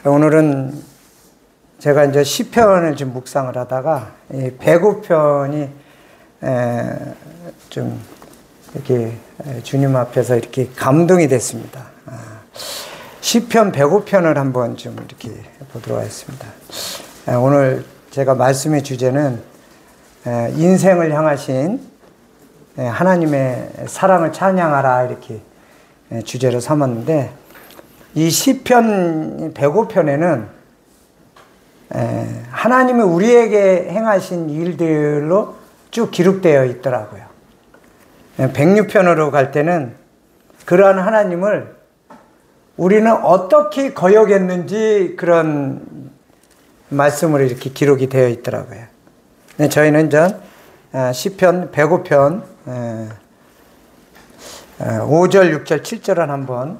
오늘은 제가 이제 시편을 지금 묵상을 하다가 이 105편이 좀 이렇게 주님 앞에서 이렇게 감동이 됐습니다. 시편 105편을 한번 좀 이렇게 보도록 하겠습니다. 오늘 제가 말씀의 주제는 인생을 향하신 하나님의 사랑을 찬양하라 이렇게 주제로 삼았는데, 이 시편 105편에는 하나님이 우리에게 행하신 일들로 쭉 기록되어 있더라고요. 106편으로 갈 때는 그러한 하나님을 우리는 어떻게 거역했는지 그런 말씀으로 이렇게 기록이 되어 있더라고요. 저희는 시편 105편 5절, 6절, 7절을 한번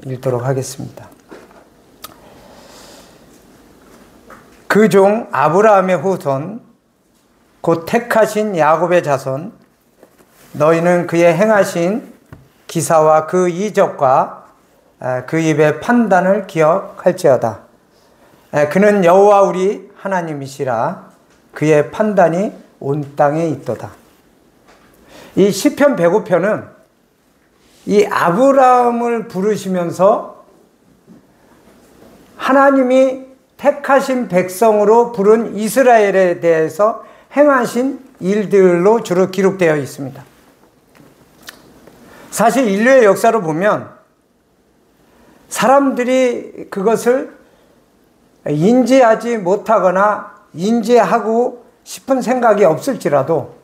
읽도록 하겠습니다. 그 종 아브라함의 후손 곧 택하신 야곱의 자손, 너희는 그의 행하신 기사와 그 이적과 그 입의 판단을 기억할지어다. 그는 여호와 우리 하나님이시라. 그의 판단이 온 땅에 있도다. 이 시편 105편은 이 아브라함을 부르시면서 하나님이 택하신 백성으로 부른 이스라엘에 대해서 행하신 일들로 주로 기록되어 있습니다. 사실 인류의 역사로 보면 사람들이 그것을 인지하지 못하거나 인지하고 싶은 생각이 없을지라도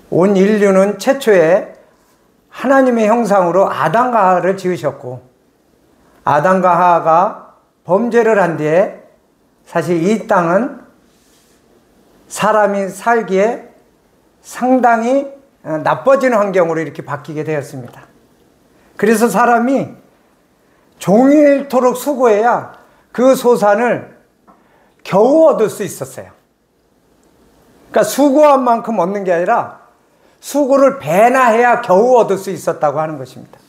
온 인류는 최초에 하나님의 형상으로 아담과 하와를 지으셨고, 아담과 하와가 범죄를 한 뒤에 사실 이 땅은 사람이 살기에 상당히 나빠지는 환경으로 이렇게 바뀌게 되었습니다. 그래서 사람이 종일토록 수고해야 그 소산을 겨우 얻을 수 있었어요. 그러니까 수고한 만큼 얻는 게 아니라 수고를 배나 해야 겨우 얻을 수 있었다고 하는 것입니다.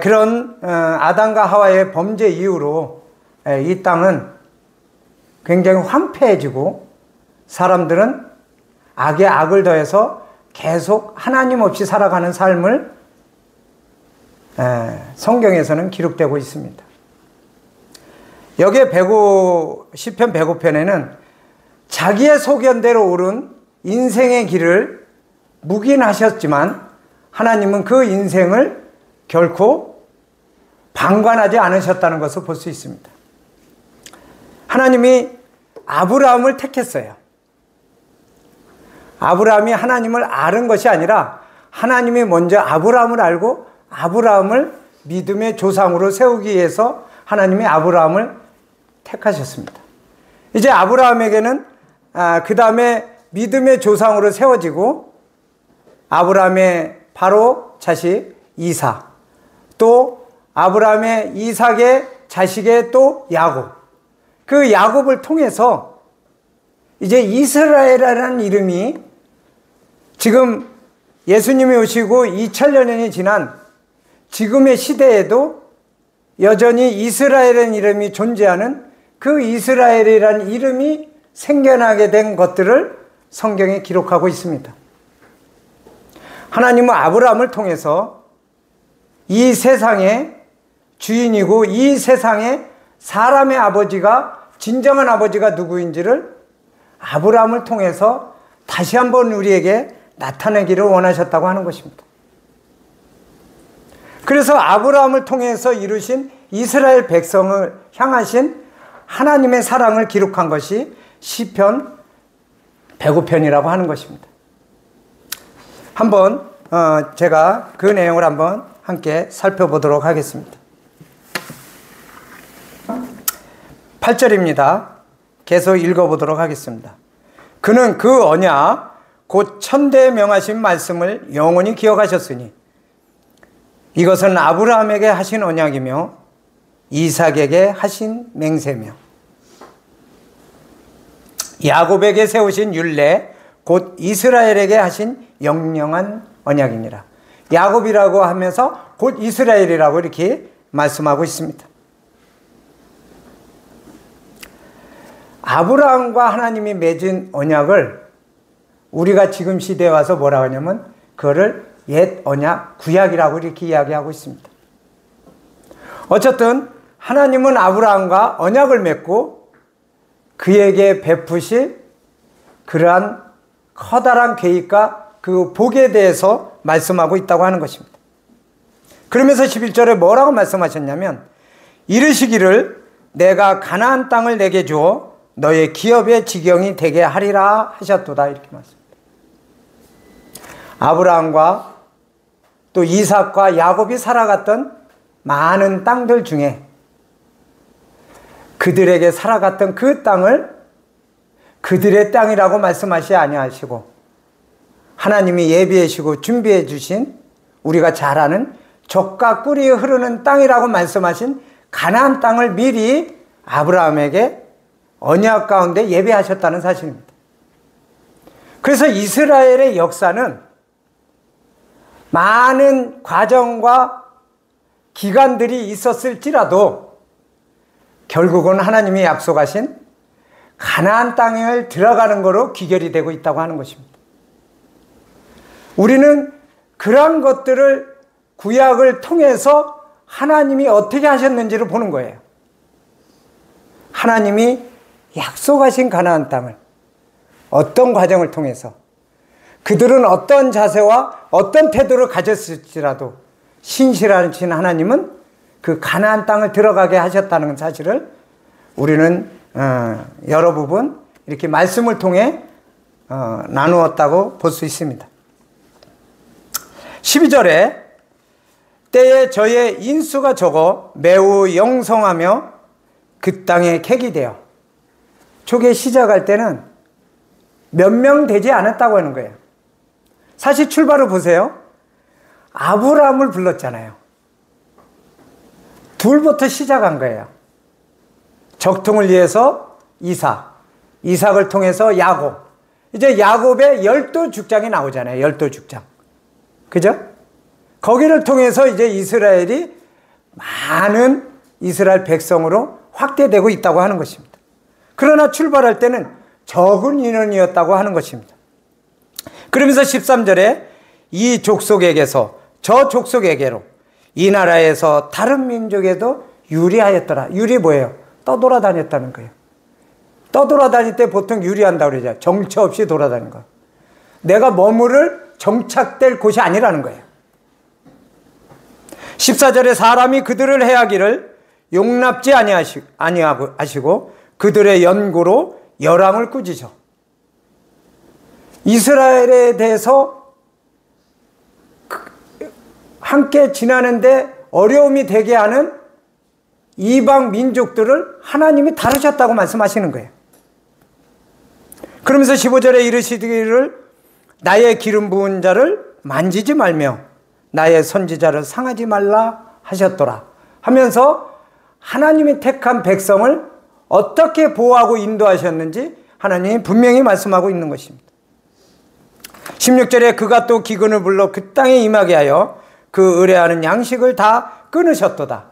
그런 아담과 하와의 범죄 이후로 이 땅은 굉장히 황폐해지고 사람들은 악에 악을 더해서 계속 하나님 없이 살아가는 삶을 성경에서는 기록되고 있습니다. 여기에 시편 105편에는 자기의 소견대로 옳은 인생의 길을 묵인하셨지만 하나님은 그 인생을 결코 방관하지 않으셨다는 것을 볼 수 있습니다. 하나님이 아브라함을 택했어요. 아브라함이 하나님을 아는 것이 아니라 하나님이 먼저 아브라함을 알고 아브라함을 믿음의 조상으로 세우기 위해서 하나님이 아브라함을 택하셨습니다. 이제 아브라함에게는 그 다음에 믿음의 조상으로 세워지고 아브라함의 바로 자식 이삭, 또 아브라함의 이삭의 자식의 또 야곱, 그 야곱을 통해서 이제 이스라엘이라는 이름이 지금 예수님이 오시고 2000년이 지난 지금의 시대에도 여전히 이스라엘이라는 이름이 존재하는 그 이스라엘이라는 이름이 생겨나게 된 것들을 성경에 기록하고 있습니다. 하나님은 아브라함을 통해서 이 세상의 주인이고 이 세상의 사람의 아버지가, 진정한 아버지가 누구인지를 아브라함을 통해서 다시 한번 우리에게 나타내기를 원하셨다고 하는 것입니다. 그래서 아브라함을 통해서 이루신 이스라엘 백성을 향하신 하나님의 사랑을 기록한 것이 시편 105편이라고 하는 것입니다. 한번 제가 그 내용을 한번 함께 살펴보도록 하겠습니다. 8절입니다. 계속 읽어보도록 하겠습니다. 그는 그 언약 곧 천대에 명하신 말씀을 영원히 기억하셨으니 이것은 아브라함에게 하신 언약이며 이삭에게 하신 맹세며 야곱에게 세우신 율례 곧 이스라엘에게 하신 영영한 언약이니라. 야곱이라고 하면서 곧 이스라엘이라고 이렇게 말씀하고 있습니다. 아브라함과 하나님이 맺은 언약을 우리가 지금 시대에 와서 뭐라고 하냐면 그거를 옛 언약, 구약이라고 이렇게 이야기하고 있습니다. 어쨌든 하나님은 아브라함과 언약을 맺고 그에게 베푸실 그러한 커다란 계획과 그 복에 대해서 말씀하고 있다고 하는 것입니다. 그러면서 11절에 뭐라고 말씀하셨냐면 이르시기를 내가 가나안 땅을 내게 주어 너의 기업의 지경이 되게 하리라 하셨도다 이렇게 말씀합니다. 아브라함과 또 이삭과 야곱이 살아갔던 많은 땅들 중에 그들에게 살아갔던 그 땅을 그들의 땅이라고 말씀하시지 아니하시고 하나님이 예비해 주시고 준비해 주신 우리가 잘 아는 젖과 꿀이 흐르는 땅이라고 말씀하신 가나안 땅을 미리 아브라함에게 언약 가운데 예배하셨다는 사실입니다. 그래서 이스라엘의 역사는 많은 과정과 기간들이 있었을지라도 결국은 하나님이 약속하신 가나안 땅을 들어가는 거로 귀결이 되고 있다고 하는 것입니다. 우리는 그러한 것들을 구약을 통해서 하나님이 어떻게 하셨는지를 보는 거예요. 하나님이 약속하신 가나안 땅을 어떤 과정을 통해서 그들은 어떤 자세와 어떤 태도를 가졌을지라도 신실하신 하나님은 그 가나안 땅을 들어가게 하셨다는 사실을 우리는 여러 부분 이렇게 말씀을 통해 나누었다고 볼 수 있습니다. 12절에 때에 저의 인수가 적어 매우 영성하며 그 땅에 객이 되어 초기에 시작할 때는 몇 명 되지 않았다고 하는 거예요. 사실 출발을 보세요. 아브라함을 불렀잖아요. 둘부터 시작한 거예요. 적통을 위해서 이삭을 통해서 야곱. 이제 야곱의 열두 죽장이 나오잖아요. 열두 죽장. 그죠? 거기를 통해서 이제 이스라엘이 많은 이스라엘 백성으로 확대되고 있다고 하는 것입니다. 그러나 출발할 때는 적은 인원이었다고 하는 것입니다. 그러면서 13절에 이 족속에게서 저 족속에게로 이 나라에서 다른 민족에도 유리하였더라. 유리 뭐예요? 떠돌아다녔다는 거예요. 떠돌아다닐 때 보통 유리한다고 그러죠. 정처 없이 돌아다니는 거. 내가 머무를 정착될 곳이 아니라는 거예요. 14절에 사람이 그들을 해하기를 용납지 아니하시고 그들의 연고로 열왕을 꾸짖어. 이스라엘에 대해서 함께 지나는데 어려움이 되게 하는 이방 민족들을 하나님이 다루셨다고 말씀하시는 거예요. 그러면서 15절에 이르시기를 나의 기름 부은 자를 만지지 말며 나의 선지자를 상하지 말라 하셨더라 하면서 하나님이 택한 백성을 어떻게 보호하고 인도하셨는지 하나님이 분명히 말씀하고 있는 것입니다. 16절에 그가 또 기근을 불러 그 땅에 임하게 하여 그 의뢰하는 양식을 다 끊으셨도다.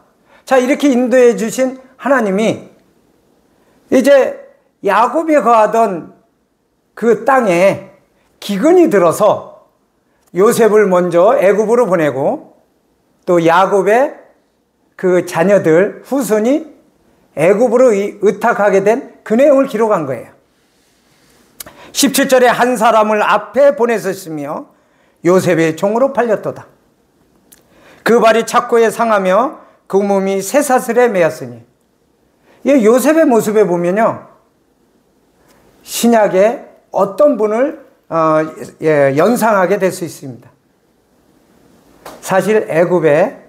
자, 이렇게 인도해 주신 하나님이 이제 야곱이 거하던 그 땅에 기근이 들어서 요셉을 먼저 애굽으로 보내고 또 야곱의 그 자녀들 후손이 애굽으로 의탁하게 된 그 내용을 기록한 거예요. 17절에 한 사람을 앞에 보냈었으며 요셉의 종으로 팔렸도다. 그 발이 착고에 상하며 그 몸이 쇠사슬에 매였으니. 이 요셉의 모습에 보면요, 신약의 어떤 분을 연상하게 될 수 있습니다. 사실 애굽의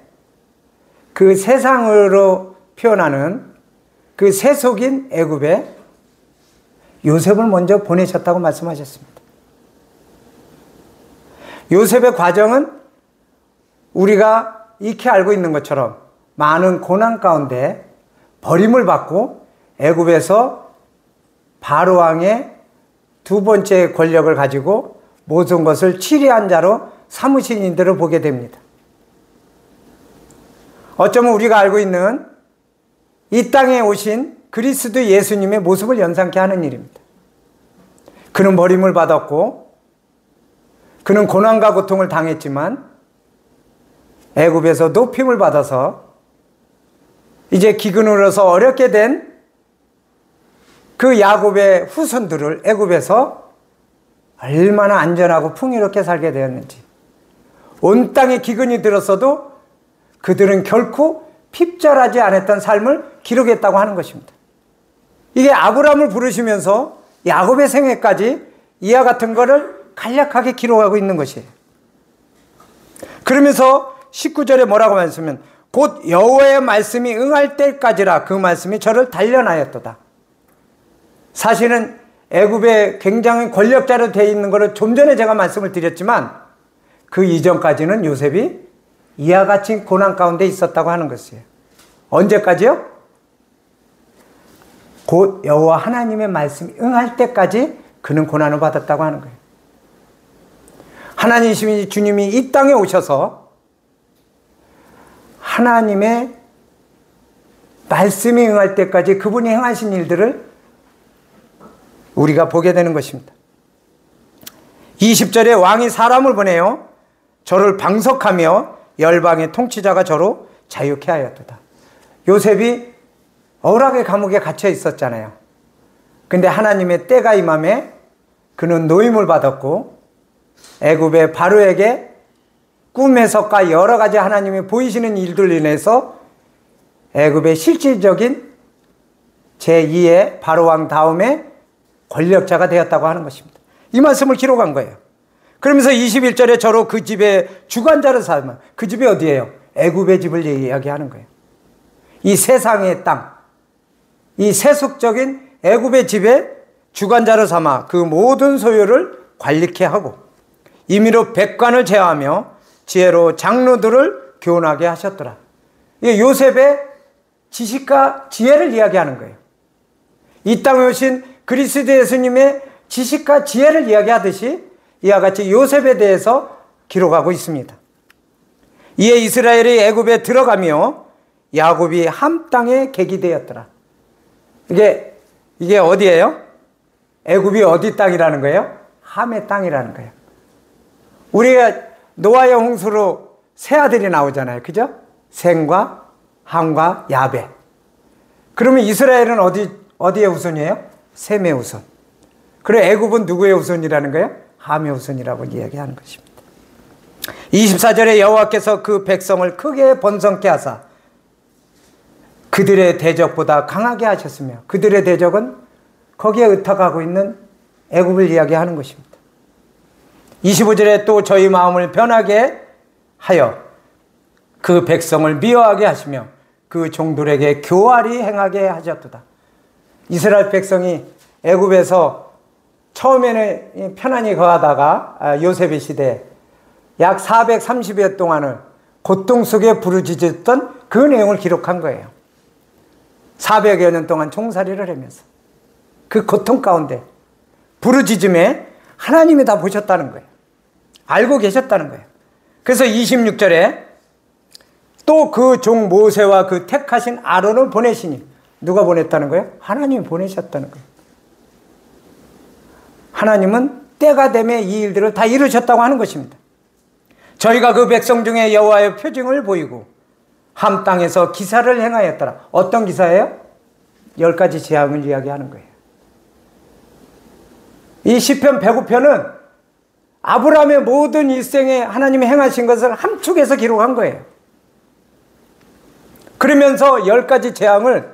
그 세상으로 표현하는 그 세속인 애굽에 요셉을 먼저 보내셨다고 말씀하셨습니다. 요셉의 과정은 우리가 익히 알고 있는 것처럼 많은 고난 가운데 버림을 받고 애굽에서 바로 왕의 두 번째 권력을 가지고 모든 것을 치리한 자로 삼으신 인들을 보게 됩니다. 어쩌면 우리가 알고 있는 이 땅에 오신 그리스도 예수님의 모습을 연상케 하는 일입니다. 그는 버림을 받았고 그는 고난과 고통을 당했지만 애굽에서 높임을 받아서 이제 기근으로서 어렵게 된 그 야곱의 후손들을 애굽에서 얼마나 안전하고 풍요롭게 살게 되었는지, 온 땅에 기근이 들었어도 그들은 결코 핍절하지 않았던 삶을 기록했다고 하는 것입니다. 이게 아브라함을 부르시면서 야곱의 생애까지 이와 같은 것을 간략하게 기록하고 있는 것이에요. 그러면서 19절에 뭐라고 말씀하면 곧 여호와의 말씀이 응할 때까지라 그 말씀이 저를 단련하였도다. 사실은 애굽에 굉장히 권력자로 되어 있는 것을 좀 전에 제가 말씀을 드렸지만 그 이전까지는 요셉이 이와 같이 고난 가운데 있었다고 하는 것이에요. 언제까지요? 곧 여호와 하나님의 말씀이 응할 때까지 그는 고난을 받았다고 하는 거예요. 하나님이신 주님이 이 땅에 오셔서 하나님의 말씀이 응할 때까지 그분이 행하신 일들을 우리가 보게 되는 것입니다. 20절에 왕이 사람을 보내요. 저를 방석하며 열방의 통치자가 저로 자유케 하였도다. 요셉이 억울하게 감옥에 갇혀 있었잖아요. 근데 하나님의 때가 임함에 그는 노임을 받았고 애굽의 바로에게 꿈 해석과 여러 가지 하나님이 보이시는 일들로 인해서 애굽의 실질적인 제2의 바로왕 다음에 권력자가 되었다고 하는 것입니다. 이 말씀을 기록한 거예요. 그러면서 21절에 저로 그 집에 주관자를 삼아, 그 집이 어디예요? 애굽의 집을 이야기하는 거예요. 이 세상의 땅, 이 세속적인 애굽의 집에 주관자를 삼아 그 모든 소유를 관리케 하고 임의로 백관을 제어하며 지혜로 장로들을 교훈하게 하셨더라. 이게 요셉의 지식과 지혜를 이야기하는 거예요. 이 땅에 오신 그리스도 예수님의 지식과 지혜를 이야기하듯이 이와 같이 요셉에 대해서 기록하고 있습니다. 이에 이스라엘이 애굽에 들어가며 야곱이 함 땅에 객이 되었더라. 이게 어디예요? 애굽이 어디 땅이라는 거예요? 함의 땅이라는 거예요. 우리가 노아의 홍수로 세 아들이 나오잖아요. 그죠? 셈과 함과 야벳. 그러면 이스라엘은 어디의 후손이에요? 셈의 후손. 그리고 애굽은 누구의 후손이라는 거예요? 함의 후손이라고 이야기하는 것입니다. 24절에 여호와께서 그 백성을 크게 번성케 하사 그들의 대적보다 강하게 하셨으며, 그들의 대적은 거기에 의탁하고 있는 애굽을 이야기하는 것입니다. 25절에 또 저희 마음을 변하게 하여 그 백성을 미워하게 하시며 그 종들에게 교활히 행하게 하셨도다. 이스라엘 백성이 애굽에서 처음에는 편안히 거하다가 요셉의 시대에 약 430여 동안을 고통 속에 부르짖었던 그 내용을 기록한 거예요. 400여 년 동안 종살이를 하면서 그 고통 가운데 부르짖음에 하나님이 다 보셨다는 거예요. 알고 계셨다는 거예요. 그래서 26절에 또 그 종 모세와 그 택하신 아론을 보내시니, 누가 보냈다는 거예요? 하나님이 보내셨다는 거예요. 하나님은 때가 되매 이 일들을 다 이루셨다고 하는 것입니다. 저희가 그 백성 중에 여호와의 표징을 보이고 함 땅에서 기사를 행하였더라. 어떤 기사예요? 10가지 재앙을 이야기하는 거예요. 이 시편 105편은 아브라함의 모든 일생에 하나님이 행하신 것을 함축해서 기록한 거예요. 그러면서 10가지 재앙을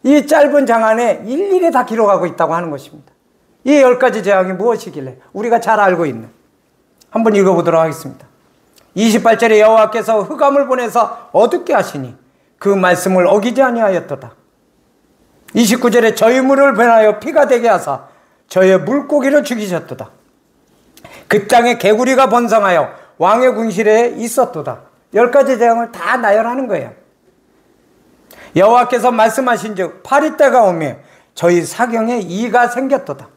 이 짧은 장 안에 일일이 다 기록하고 있다고 하는 것입니다. 이 10가지 재앙이 무엇이길래 우리가 잘 알고 있는, 한번 읽어보도록 하겠습니다. 28절에 여호와께서 흑암을 보내서 어둡게 하시니 그 말씀을 어기지 아니하였도다. 29절에 저희 물을 변하여 피가 되게 하사 저의 물고기를 죽이셨도다. 그 땅에 개구리가 번성하여 왕의 궁실에 있었도다. 10가지 재앙을 다 나열하는 거예요. 여호와께서 말씀하신 즉 파리 때가 오며 저희 사경에 이가 생겼도다.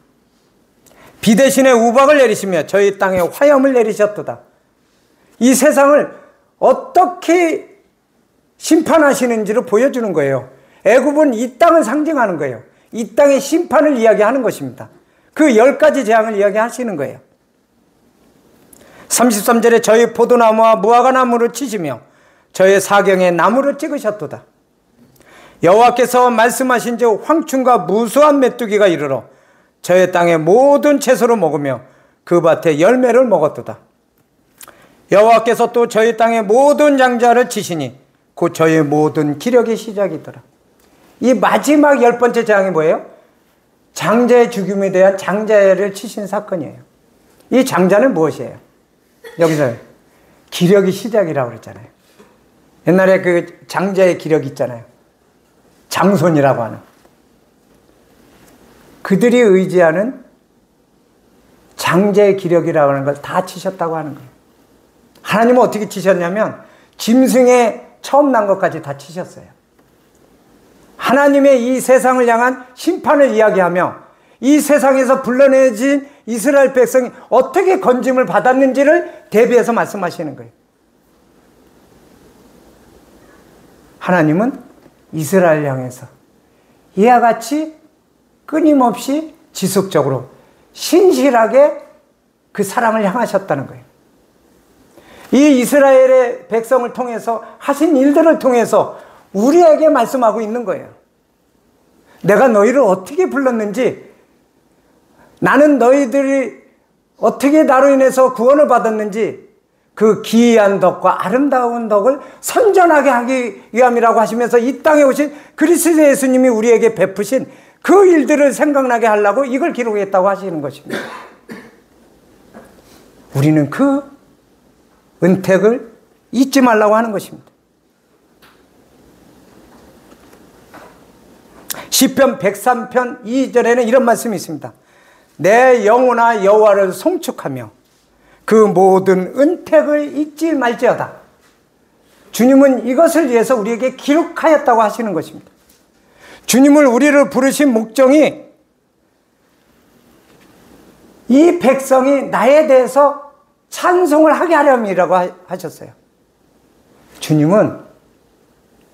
비 대신에 우박을 내리시며 저희 땅에 화염을 내리셨도다. 이 세상을 어떻게 심판하시는지를 보여주는 거예요. 애굽은 이 땅을 상징하는 거예요. 이 땅의 심판을 이야기하는 것입니다. 그 10가지 재앙을 이야기하시는 거예요. 33절에 저희 포도나무와 무화과나무를 치시며 저의 사경에 나무를 찍으셨도다. 여호와께서 말씀하신즉 황충과 무수한 메뚜기가 이르러 저의 땅의 모든 채소를 먹으며 그 밭의 열매를 먹었도다. 여호와께서 또 저희 땅의 모든 장자를 치시니 곧 저의 모든 기력의 시작이더라. 이 마지막 10번째 재앙이 뭐예요? 장자의 죽임에 대한 장자를 치신 사건이에요. 이 장자는 무엇이에요? 여기서 기력의 시작이라고 그랬잖아요. 옛날에 그 장자의 기력 있잖아요. 장손이라고 하는. 그들이 의지하는 장자의 기력이라고 하는 걸 다 치셨다고 하는 거예요. 하나님은 어떻게 치셨냐면 짐승에 처음 난 것까지 다 치셨어요. 하나님의 이 세상을 향한 심판을 이야기하며 이 세상에서 불러내진 이스라엘 백성이 어떻게 건짐을 받았는지를 대비해서 말씀하시는 거예요. 하나님은 이스라엘 향해서 이와 같이 끊임없이 지속적으로 신실하게 그 사랑을 향하셨다는 거예요. 이 이스라엘의 백성을 통해서 하신 일들을 통해서 우리에게 말씀하고 있는 거예요. 내가 너희를 어떻게 불렀는지, 나는 너희들이 어떻게 나로 인해서 구원을 받았는지 그 기이한 덕과 아름다운 덕을 선전하게 하기 위함이라고 하시면서 이 땅에 오신 그리스도 예수님이 우리에게 베푸신 그 일들을 생각나게 하려고 이걸 기록했다고 하시는 것입니다. 우리는 그 은택을 잊지 말라고 하는 것입니다. 시편 103편 2절에는 이런 말씀이 있습니다. 내 영혼아 여호와를 송축하며 그 모든 은택을 잊지 말지어다. 주님은 이것을 위해서 우리에게 기록하였다고 하시는 것입니다. 주님을 우리를 부르신 목적이 이 백성이 나에 대해서 찬송을 하게 하려면이라고 하셨어요. 주님은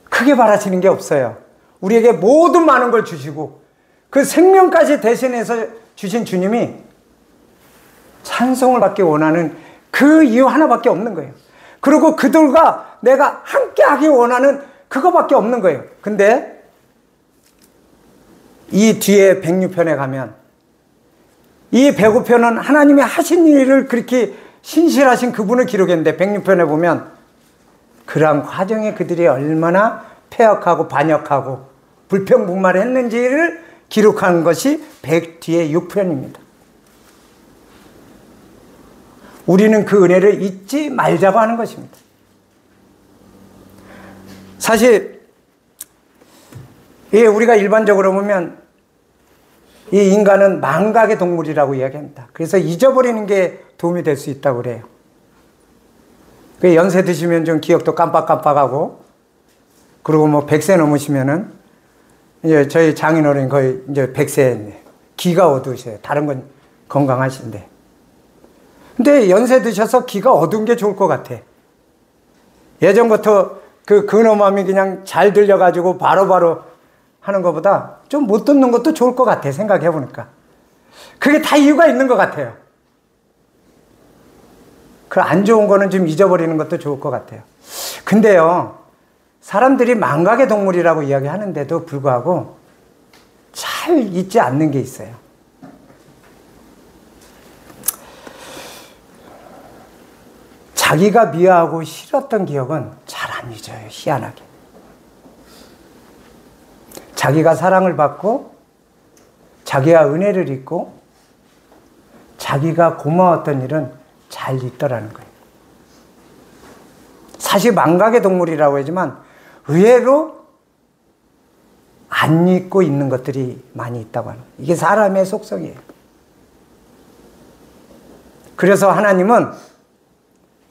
크게 바라시는 게 없어요. 우리에게 모든 많은 걸 주시고 그 생명까지 대신해서 주신 주님이 찬송을 받기 원하는 그 이유 하나밖에 없는 거예요. 그리고 그들과 내가 함께 하기 원하는 그거밖에 없는 거예요. 근데 이 뒤에 106편에 가면 이 105편은 하나님이 하신 일을 그렇게 신실하신 그분을 기록했는데 106편에 보면 그러한 과정에 그들이 얼마나 패역하고 반역하고 불평불만했는지를 기록한 것이 100 뒤에 6편입니다. 우리는 그 은혜를 잊지 말자고 하는 것입니다. 사실 우리가 일반적으로 보면 이 인간은 망각의 동물이라고 이야기합니다. 그래서 잊어버리는 게 도움이 될 수 있다고 그래요. 연세 드시면 좀 기억도 깜빡깜빡하고, 그리고 뭐 100세 넘으시면은 이제 저희 장인어른 거의 이제 100세, 기가 어두우셔요. 다른 건 건강하신데. 근데 연세 드셔서 기가 어두운 게 좋을 것 같아. 예전부터 그 근엄함이 그냥 잘 들려가지고 바로바로 하는 것보다 좀 못 듣는 것도 좋을 것 같아. 생각해보니까. 그게 다 이유가 있는 것 같아요. 그 안 좋은 거는 좀 잊어버리는 것도 좋을 것 같아요. 근데요, 사람들이 망각의 동물이라고 이야기하는데도 불구하고 잘 잊지 않는 게 있어요. 자기가 미워하고 싫었던 기억은 잘 안 잊어요. 희한하게. 자기가 사랑을 받고 자기가 은혜를 잊고 자기가 고마웠던 일은 잘 잊더라는 거예요. 사실 망각의 동물이라고 하지만 의외로 안 잊고 있는 것들이 많이 있다고 하는 거예요. 이게 사람의 속성이에요. 그래서 하나님은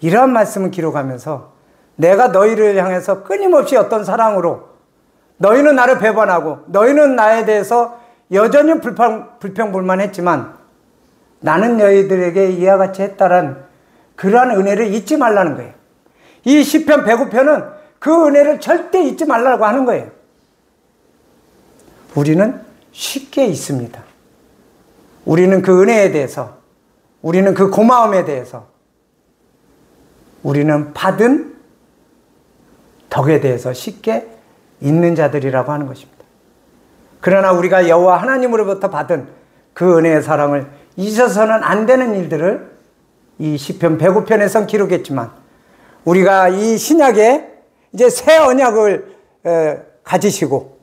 이러한 말씀을 기록하면서 내가 너희를 향해서 끊임없이 어떤 사랑으로 너희는 나를 배반하고 너희는 나에 대해서 여전히 불평불만했지만 나는 너희들에게 이와 같이 했다란 그러한 은혜를 잊지 말라는 거예요. 이 시편 105편은 그 은혜를 절대 잊지 말라고 하는 거예요. 우리는 쉽게 잊습니다. 우리는 그 은혜에 대해서, 우리는 그 고마움에 대해서, 우리는 받은 덕에 대해서 쉽게 잊는 자들이라고 하는 것입니다. 그러나 우리가 여호와 하나님으로부터 받은 그 은혜의 사랑을 잊어서는 안 되는 일들을 이 시편 105편에선 기록했지만, 우리가 이 신약에 이제 새 언약을 가지시고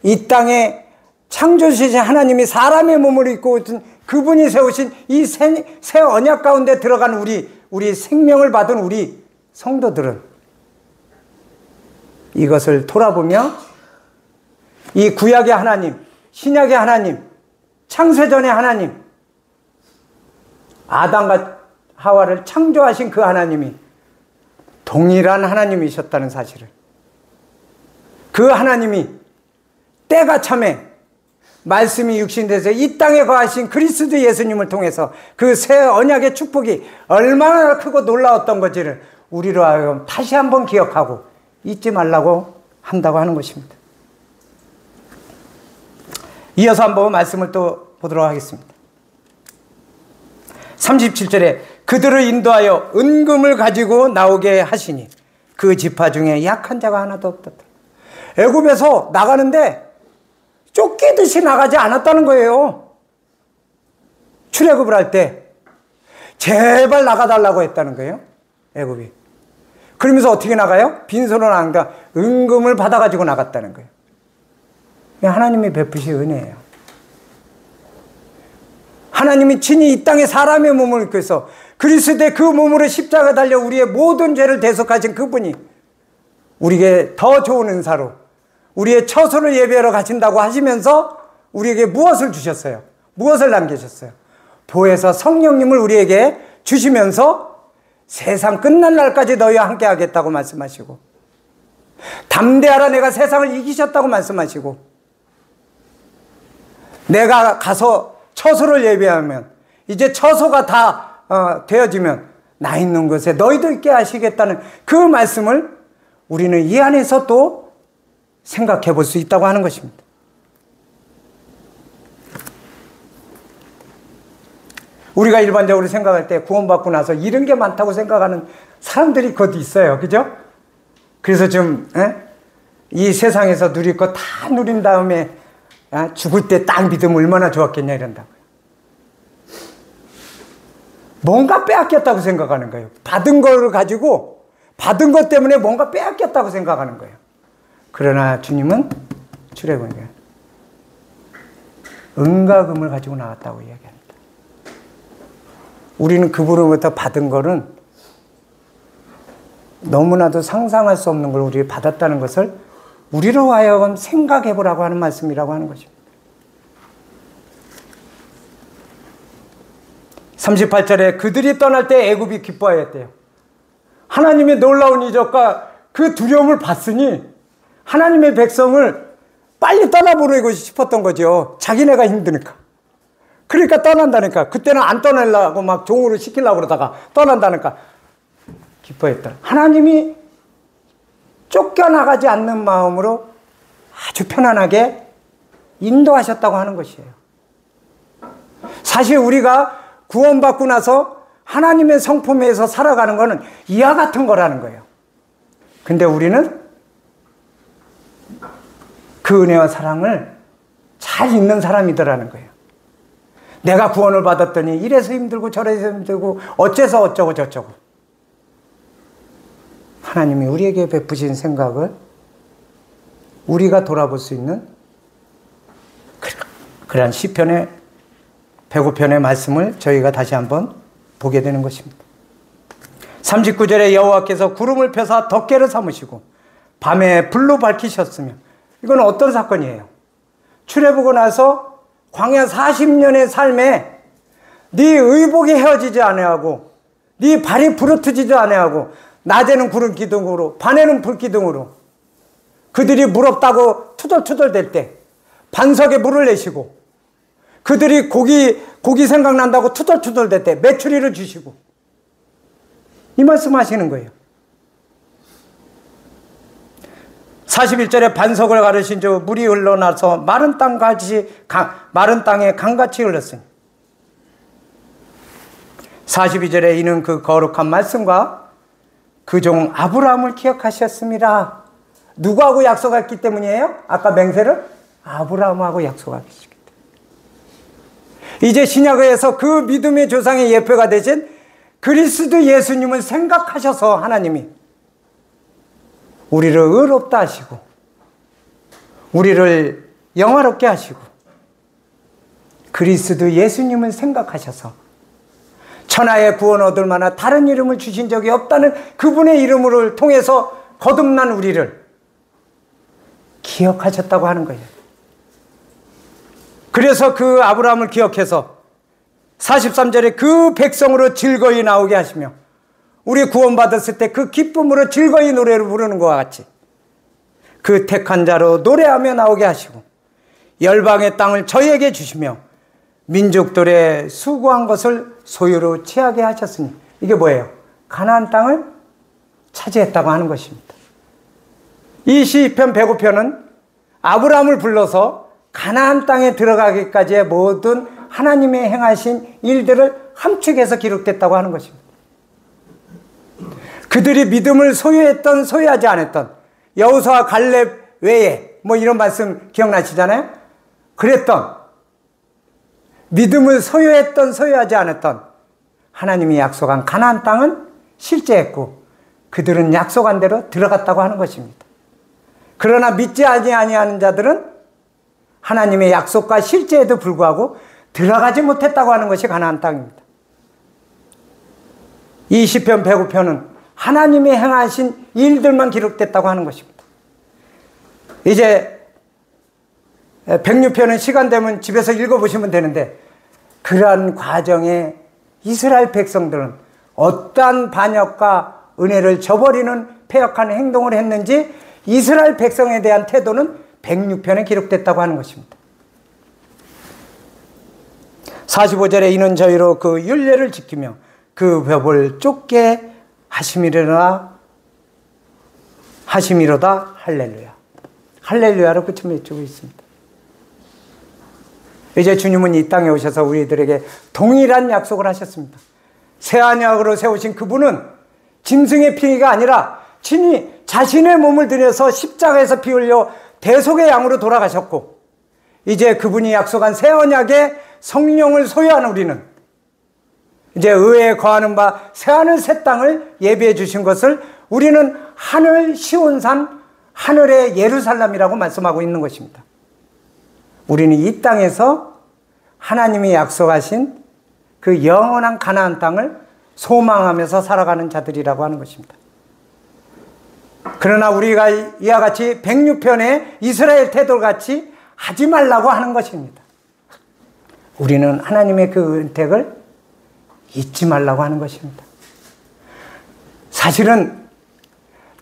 이 땅에 창조주신 하나님이 사람의 몸을 입고 그분이 세우신 이 새 언약 가운데 들어간 우리 생명을 받은 우리 성도들은 이것을 돌아보며 이 구약의 하나님, 신약의 하나님, 창세전의 하나님, 아담과 하와를 창조하신 그 하나님이 동일한 하나님이셨다는 사실을, 그 하나님이 때가 참에 말씀이 육신돼서 이 땅에 거하신 그리스도 예수님을 통해서 그 새 언약의 축복이 얼마나 크고 놀라웠던 건지를 우리로 하여금 다시 한번 기억하고 잊지 말라고 한다고 하는 것입니다. 이어서 한번 말씀을 또 보도록 하겠습니다. 37절에 그들을 인도하여 은금을 가지고 나오게 하시니 그 지파 중에 약한 자가 하나도 없었다. 애굽에서 나가는데 쫓기듯이 나가지 않았다는 거예요. 출애굽을 할 때 제발 나가달라고 했다는 거예요, 애굽이. 그러면서 어떻게 나가요? 빈손으로 안 가, 은금을 받아가지고 나갔다는 거예요. 하나님이 베푸신 은혜예요. 하나님이 친히 이 땅에 사람의 몸을 입고 있어 그리스도의 그 몸으로 십자가 달려 우리의 모든 죄를 대속하신 그분이 우리에게 더 좋은 은사로 우리의 처소를 예배하러 가신다고 하시면서 우리에게 무엇을 주셨어요? 무엇을 남기셨어요? 보혜사 성령님을 우리에게 주시면서 세상 끝날 날까지 너희와 함께 하겠다고 말씀하시고, 담대하라 내가 세상을 이기셨다고 말씀하시고, 내가 가서 처소를 예배하면 이제 처소가 다 되어지면 나 있는 곳에 너희도 있게 하시겠다는 그 말씀을 우리는 이 안에서 또 생각해 볼 수 있다고 하는 것입니다. 우리가 일반적으로 생각할 때 구원받고 나서 이런 게 많다고 생각하는 사람들이 곧 있어요. 그죠? 그래서 좀 이 세상에서 누릴 거 다 누린 다음에 죽을 때 딱 믿으면 얼마나 좋았겠냐 이런다고요. 뭔가 빼앗겼다고 생각하는 거예요. 받은 거를 가지고 받은 것 때문에 뭔가 빼앗겼다고 생각하는 거예요. 그러나 주님은 출애굽에 은과 금을 가지고 나왔다고 이야기합니다. 우리는 그분으로부터 받은 거는 너무나도 상상할 수 없는 걸 우리 받았다는 것을 우리로 하여금 생각해 보라고 하는 말씀이라고 하는 것입니다. 38절에 그들이 떠날 때 애굽이 기뻐하였대요. 하나님의 놀라운 이적과 그 두려움을 봤으니 하나님의 백성을 빨리 떠나보내고 싶었던 거죠. 자기네가 힘드니까. 그러니까 떠난다니까. 그때는 안 떠나려고 막 종으로 시키려고 그러다가 떠난다니까 기뻐했다. 하나님이 쫓겨나가지 않는 마음으로 아주 편안하게 인도하셨다고 하는 것이에요. 사실 우리가 구원받고 나서 하나님의 성품에서 살아가는 것은 이와 같은 거라는 거예요. 근데 우리는 그 은혜와 사랑을 잘 잊는 사람이더라는 거예요. 내가 구원을 받았더니 이래서 힘들고 저래서 힘들고 어째서 어쩌고 저쩌고. 하나님이 우리에게 베푸신 생각을 우리가 돌아볼 수 있는 그러한 시편의 105편의 말씀을 저희가 다시 한번 보게 되는 것입니다. 39절에 여호와께서 구름을 펴사 덮개를 삼으시고 밤에 불로 밝히셨으며, 이건 어떤 사건이에요? 출애굽하고 나서 광야 40년의 삶에 네 의복이 헤어지지 아니하고 네 발이 부르트지지 아니하고 낮에는 구름 기둥으로 밤에는 불 기둥으로 그들이 물 없다고 투덜투덜 댈 때 반석에 물을 내시고, 그들이 고기 생각난다고 투덜투덜 댈 때 메추리를 주시고, 이 말씀 하시는 거예요. 41절에 반석을 가르신 주 물이 흘러나서 마른 땅에 강같이 흘렀으니 42절에 이는 그 거룩한 말씀과 그 종 아브라함을 기억하셨습니다. 누구하고 약속했기 때문이에요? 아까 맹세를 아브라함하고 약속하셨기 때문에. 이제 신약에서 그 믿음의 조상의 예표가 되신 그리스도 예수님을 생각하셔서 하나님이 우리를 의롭다 하시고 우리를 영화롭게 하시고 그리스도 예수님을 생각하셔서 천하의 구원 얻을 만한 다른 이름을 주신 적이 없다는 그분의 이름을 통해서 거듭난 우리를 기억하셨다고 하는 거예요. 그래서 그 아브라함을 기억해서 43절에 그 백성으로 즐거이 나오게 하시며 우리 구원받았을 때 그 기쁨으로 즐거이 노래를 부르는 것과 같이 그 택한 자로 노래하며 나오게 하시고 열방의 땅을 저희에게 주시며 민족들의 수고한 것을 소유로 취하게 하셨으니 이게 뭐예요? 가나안 땅을 차지했다고 하는 것입니다. 이 시편 105편은 아브라함을 불러서 가나안 땅에 들어가기까지의 모든 하나님의 행하신 일들을 함축해서 기록됐다고 하는 것입니다. 그들이 믿음을 소유했던 소유하지 않았던 여호수아 갈렙 외에 뭐 이런 말씀 기억나시잖아요? 그랬던 믿음을 소유했던 소유하지 않았던 하나님이 약속한 가나안 땅은 실제했고 그들은 약속한 대로 들어갔다고 하는 것입니다. 그러나 믿지 아니하는 자들은 하나님의 약속과 실제에도 불구하고 들어가지 못했다고 하는 것이 가나안 땅입니다. 이 시편 105편은 하나님이 행하신 일들만 기록됐다고 하는 것입니다. 이제 106편은 시간 되면 집에서 읽어보시면 되는데 그러한 과정에 이스라엘 백성들은 어떠한 반역과 은혜를 저버리는 패역한 행동을 했는지 이스라엘 백성에 대한 태도는 106편에 기록됐다고 하는 것입니다. 45절에 이는 저희로 그 율례를 지키며 그 법을 쫓게 하심이로다 할렐루야. 할렐루야로 끝을 맺고 있습니다. 이제 주님은 이 땅에 오셔서 우리들에게 동일한 약속을 하셨습니다. 새 언약으로 세우신 그분은 짐승의 피가 아니라 친히 자신의 몸을 들여서 십자가에서 피 흘려 대속의 양으로 돌아가셨고 이제 그분이 약속한 새 언약의 성령을 소유한 우리는 이제 의에 거하는 바 새하늘 새 땅을 예비해 주신 것을 우리는 하늘 시온산 하늘의 예루살렘이라고 말씀하고 있는 것입니다. 우리는 이 땅에서 하나님이 약속하신 그 영원한 가나안 땅을 소망하면서 살아가는 자들이라고 하는 것입니다. 그러나 우리가 이와 같이 106편의 이스라엘 태도같이 하지 말라고 하는 것입니다. 우리는 하나님의 그 은택을 잊지 말라고 하는 것입니다. 사실은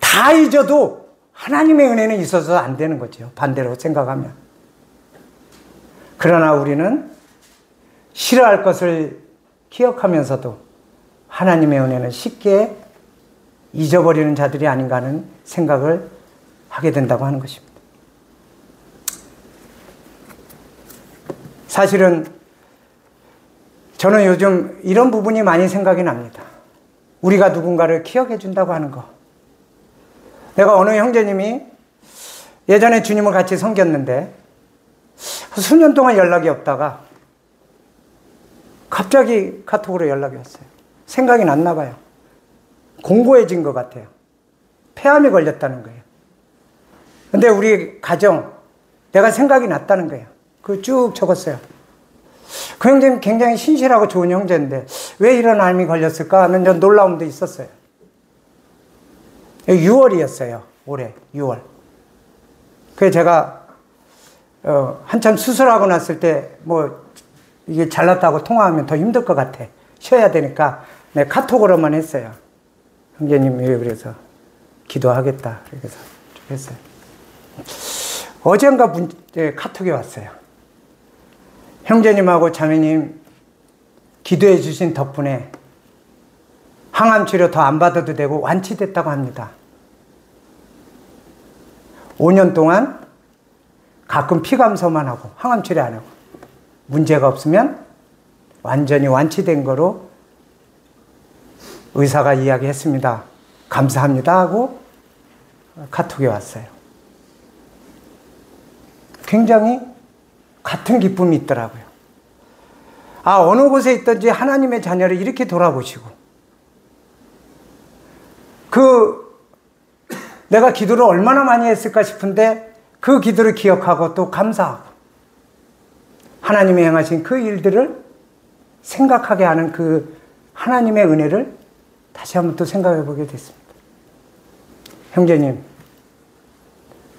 다 잊어도 하나님의 은혜는 있어서 안 되는 거죠. 반대로 생각하면. 그러나 우리는 싫어할 것을 기억하면서도 하나님의 은혜는 쉽게 잊어버리는 자들이 아닌가 하는 생각을 하게 된다고 하는 것입니다. 사실은 저는 요즘 이런 부분이 많이 생각이 납니다. 우리가 누군가를 기억해 준다고 하는 거. 내가 어느 형제님이 예전에 주님을 같이 섬겼는데 수년 동안 연락이 없다가 갑자기 카톡으로 연락이 왔어요. 생각이 났나 봐요. 공고해진 것 같아요. 폐암이 걸렸다는 거예요. 근데 우리 가정, 내가 생각이 났다는 거예요. 그걸 쭉 적었어요. 그 형제는 굉장히 신실하고 좋은 형제인데 왜 이런 암이 걸렸을까 하는 좀 놀라움도 있었어요. 6월이었어요. 올해 6월. 그래서 제가 한참 수술하고 났을 때 뭐 이게 잘났다고 통화하면 더 힘들 것 같아. 쉬어야 되니까 내가 카톡으로만 했어요. 형제님 왜 그래서 기도하겠다. 그래서 했어요. 어젠가 카톡이 왔어요. 형제님하고 자매님 기도해 주신 덕분에 항암 치료 더 안 받아도 되고 완치됐다고 합니다. 5년 동안 가끔 피감소만 하고 항암 치료 안 하고 문제가 없으면 완전히 완치된 거로 의사가 이야기했습니다. 감사합니다 하고 카톡이 왔어요. 굉장히 같은 기쁨이 있더라고요. 아, 어느 곳에 있든지 하나님의 자녀를 이렇게 돌아보시고 내가 기도를 얼마나 많이 했을까 싶은데 그 기도를 기억하고 또 감사하고 하나님이 행하신 그 일들을 생각하게 하는 그 하나님의 은혜를 다시 한번 또 생각해 보게 됐습니다. 형제님,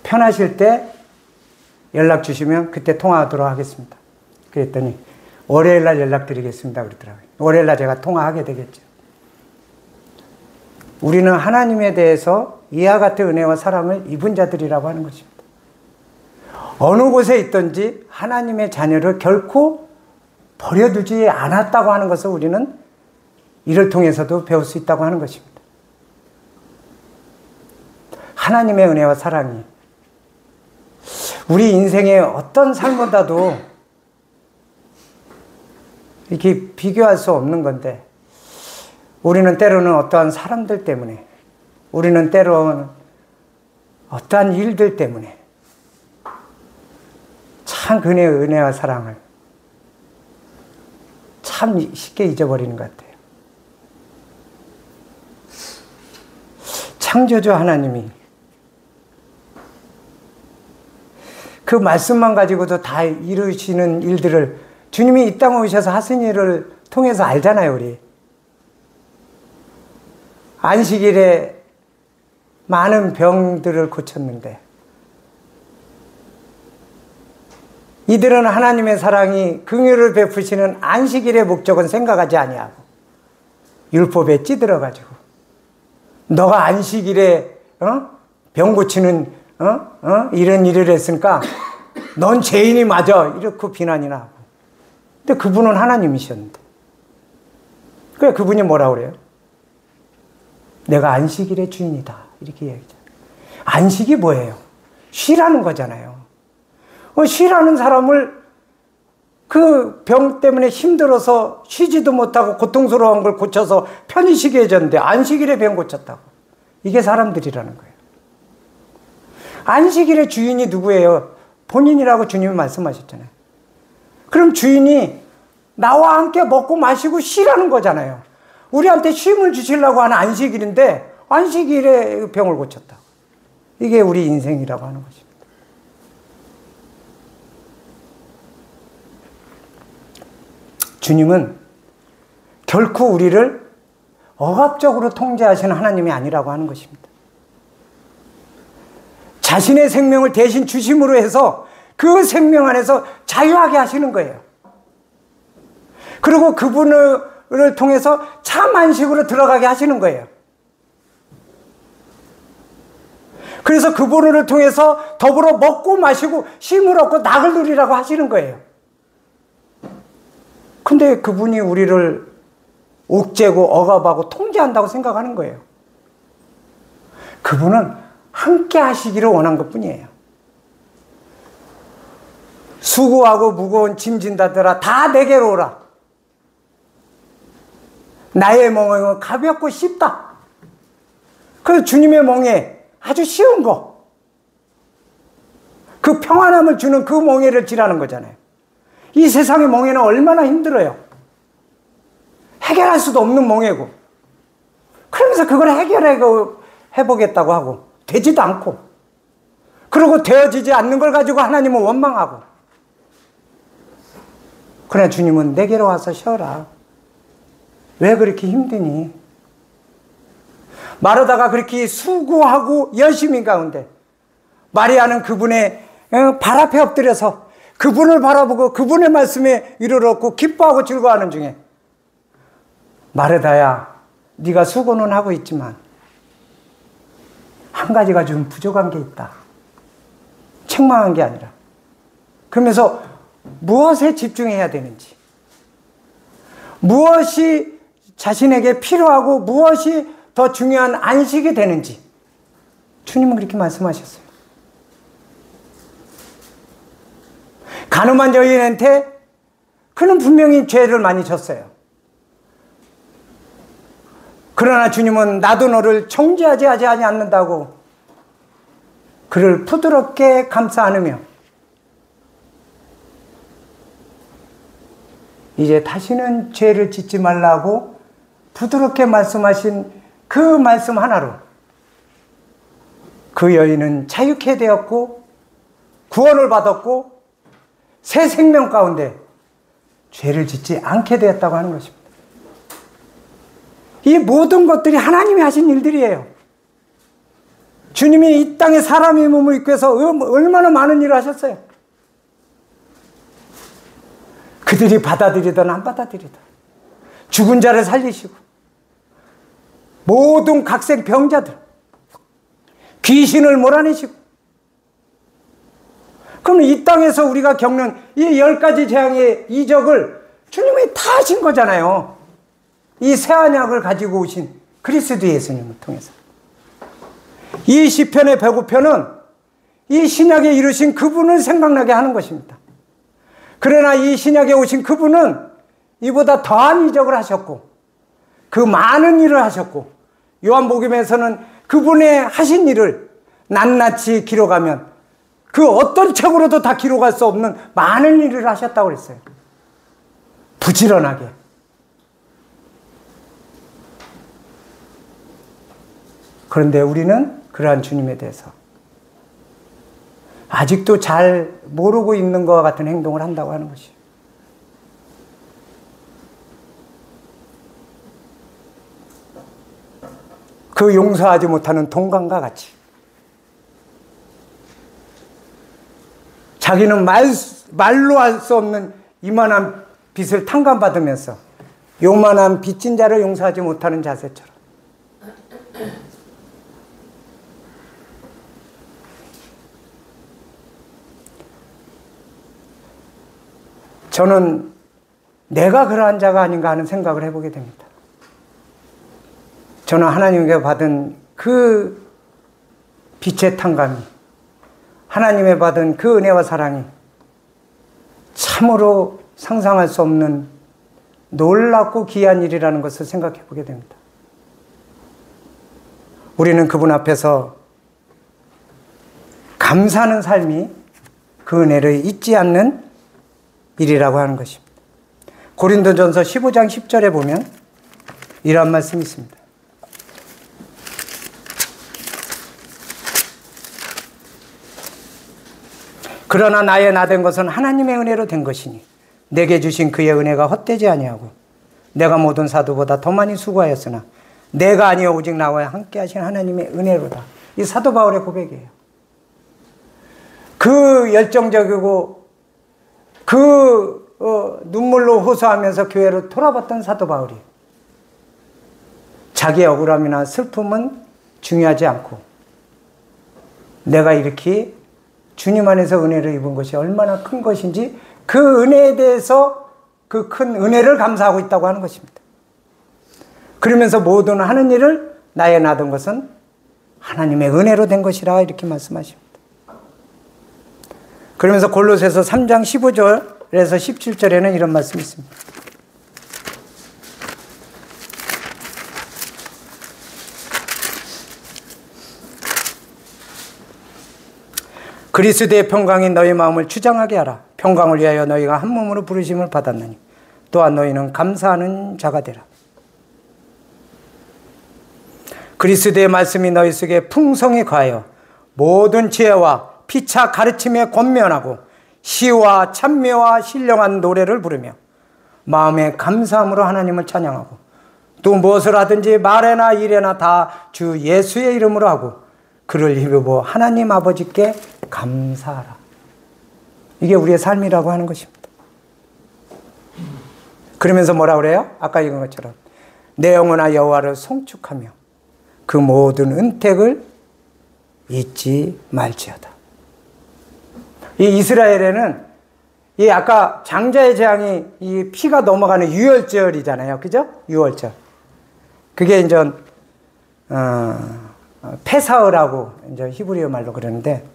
편하실 때 연락 주시면 그때 통화하도록 하겠습니다. 그랬더니 월요일날 연락드리겠습니다 그러더라고요. 월요일날 제가 통화하게 되겠죠. 우리는 하나님에 대해서 이와 같은 은혜와 사랑을 입은 자들이라고 하는 것입니다. 어느 곳에 있든지 하나님의 자녀를 결코 버려두지 않았다고 하는 것을 우리는 이를 통해서도 배울 수 있다고 하는 것입니다. 하나님의 은혜와 사랑이 우리 인생의 어떤 삶보다도 이렇게 비교할 수 없는 건데 우리는 때로는 어떠한 사람들 때문에 우리는 때로는 어떠한 일들 때문에 참 그의 은혜와 사랑을 참 쉽게 잊어버리는 것 같아요. 창조주 하나님이 그 말씀만 가지고도 다 이루시는 일들을 주님이 이 땅에 오셔서 하신 일을 통해서 알잖아요, 우리. 안식일에 많은 병들을 고쳤는데 이들은 하나님의 사랑이 긍휼을 베푸시는 안식일의 목적은 생각하지 아니하고 율법에 찌들어가지고 너가 안식일에 병 고치는 이런 일을 했으니까 넌 죄인이 맞아 이렇게 비난이나 하고 근데 그분은 하나님이셨는데 그래 그분이 뭐라 그래요? 내가 안식일의 주인이다 이렇게 얘기하잖아요. 안식이 뭐예요? 쉬라는 거잖아요. 쉬라는 사람을 그 병 때문에 힘들어서 쉬지도 못하고 고통스러운 걸 고쳐서 편히 쉬게 해줬는데 안식일에 병 고쳤다고. 이게 사람들이라는 거예요. 안식일의 주인이 누구예요? 본인이라고 주님이 말씀하셨잖아요. 그럼 주인이 나와 함께 먹고 마시고 쉬라는 거잖아요. 우리한테 쉼을 주시려고 하는 안식일인데 안식일에 병을 고쳤다고. 이게 우리 인생이라고 하는 것입니다. 주님은 결코 우리를 억압적으로 통제하시는 하나님이 아니라고 하는 것입니다. 자신의 생명을 대신 주심으로 해서 그 생명 안에서 자유하게 하시는 거예요. 그리고 그분을 통해서 참 안식으로 들어가게 하시는 거예요. 그래서 그분을 통해서 더불어 먹고 마시고 쉼을 얻고 낙을 누리라고 하시는 거예요. 근데 그분이 우리를 옥죄고 억압하고 통제한다고 생각하는 거예요. 그분은 함께 하시기를 원한 것뿐이에요. 수고하고 무거운 짐진 자들아 다 내게로 오라. 나의 멍에는 가볍고 쉽다. 그래서 주님의 멍에 아주 쉬운 거. 그 평안함을 주는 그 멍에를 지라는 거잖아요. 이 세상의 멍에는 얼마나 힘들어요. 해결할 수도 없는 멍에고. 그러면서 그걸 해보겠다고 하고 되지도 않고 그리고 되어지지 않는 걸 가지고 하나님은 원망하고 그러나 주님은 내게로 와서 쉬어라. 왜 그렇게 힘드니? 마르다가 그렇게 수고하고 열심히 가운데 마리아는 그분의 발 앞에 엎드려서 그분을 바라보고 그분의 말씀에 위로를 얻고 기뻐하고 즐거워하는 중에 마르다야 네가 수고는 하고 있지만 한 가지가 좀 부족한 게 있다. 책망한 게 아니라 그러면서 무엇에 집중해야 되는지 무엇이 자신에게 필요하고 무엇이 더 중요한 안식이 되는지 주님은 그렇게 말씀하셨어요. 간음한 여인한테 그는 분명히 죄를 많이 졌어요. 그러나 주님은 나도 너를 정죄하지 않는다고 그를 부드럽게 감싸 안으며 이제 다시는 죄를 짓지 말라고 부드럽게 말씀하신 그 말씀 하나로 그 여인은 자유케 되었고 구원을 받았고 새 생명 가운데 죄를 짓지 않게 되었다고 하는 것입니다. 이 모든 것들이 하나님이 하신 일들이에요. 주님이 이 땅에 사람의 몸을 입고 해서 얼마나 많은 일을 하셨어요. 그들이 받아들이든 안 받아들이든 죽은 자를 살리시고 모든 각색 병자들 귀신을 몰아내시고 그럼 이 땅에서 우리가 겪는 이 10가지 재앙의 이적을 주님이 다 하신 거잖아요. 이 새 언약을 가지고 오신 그리스도 예수님을 통해서. 이 시편의 105편은 이 신약에 이루신 그분을 생각나게 하는 것입니다. 그러나 이 신약에 오신 그분은 이보다 더한 이적을 하셨고 그 많은 일을 하셨고 요한복음에서는 그분의 하신 일을 낱낱이 기록하면 그 어떤 책으로도 다 기록할 수 없는 많은 일을 하셨다고 그랬어요. 부지런하게. 그런데 우리는 그러한 주님에 대해서 아직도 잘 모르고 있는 것과 같은 행동을 한다고 하는 것이에요. 그 용서하지 못하는 동감과 같이 자기는 말로 할 수 없는 이만한 빚을 탕감받으면서 요만한 빚진 자를 용서하지 못하는 자세처럼 저는 내가 그러한 자가 아닌가 하는 생각을 해보게 됩니다. 저는 하나님께 받은 그 빛의 탕감이 하나님의 받은 그 은혜와 사랑이 참으로 상상할 수 없는 놀랍고 귀한 일이라는 것을 생각해 보게 됩니다. 우리는 그분 앞에서 감사하는 삶이 그 은혜를 잊지 않는 일이라고 하는 것입니다. 고린도전서 15장 10절에 보면 이런 말씀이 있습니다. 그러나 나의 나된 것은 하나님의 은혜로 된 것이니 내게 주신 그의 은혜가 헛되지 아니하고 내가 모든 사도보다 더 많이 수고하였으나 내가 아니요 오직 나와 함께 하신 하나님의 은혜로다. 이 사도 바울의 고백이에요. 그 열정적이고 눈물로 호소하면서 교회로 돌아봤던 사도 바울이 자기의 억울함이나 슬픔은 중요하지 않고 내가 이렇게 주님 안에서 은혜를 입은 것이 얼마나 큰 것인지 그 은혜에 대해서 그 큰 은혜를 감사하고 있다고 하는 것입니다. 그러면서 모든 하는 일을 나의 나던 것은 하나님의 은혜로 된 것이라 이렇게 말씀하십니다. 그러면서 골로새서 3장 15절에서 17절에는 이런 말씀이 있습니다. 그리스도의 평강이 너희 마음을 주장하게 하라. 평강을 위하여 너희가 한 몸으로 부르심을 받았느니 또한 너희는 감사하는 자가 되라. 그리스도의 말씀이 너희 속에 풍성히 거하여 모든 지혜와 피차 가르침에 권면하고 시와 찬미와 신령한 노래를 부르며 마음의 감사함으로 하나님을 찬양하고 또 무엇을 하든지 말에나 일에나 다 주 예수의 이름으로 하고 그를 힘입어 하나님 아버지께 감사하라. 이게 우리의 삶이라고 하는 것입니다. 그러면서 뭐라 그래요? 아까 읽은 것처럼 내 영혼아 여호와를 송축하며 그 모든 은택을 잊지 말지어다. 이 이스라엘에는 이 아까 장자의 재앙이 이 피가 넘어가는 유월절이잖아요. 그죠? 유월절. 그게 이제 페사흐라고 이제 히브리어 말로 그러는데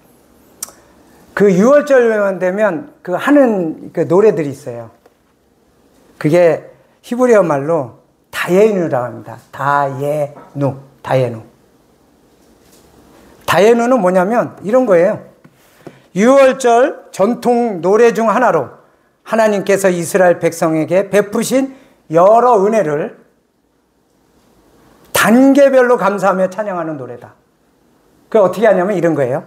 그 6월절만 되면 그 하는 그 노래들이 있어요. 그게 히브리어 말로 다예누라고 합니다. 다예누. 다예누는 뭐냐면 이런 거예요. 6월절 전통 노래 중 하나로 하나님께서 이스라엘 백성에게 베푸신 여러 은혜를 단계별로 감사하며 찬양하는 노래다. 그게 어떻게 하냐면 이런 거예요.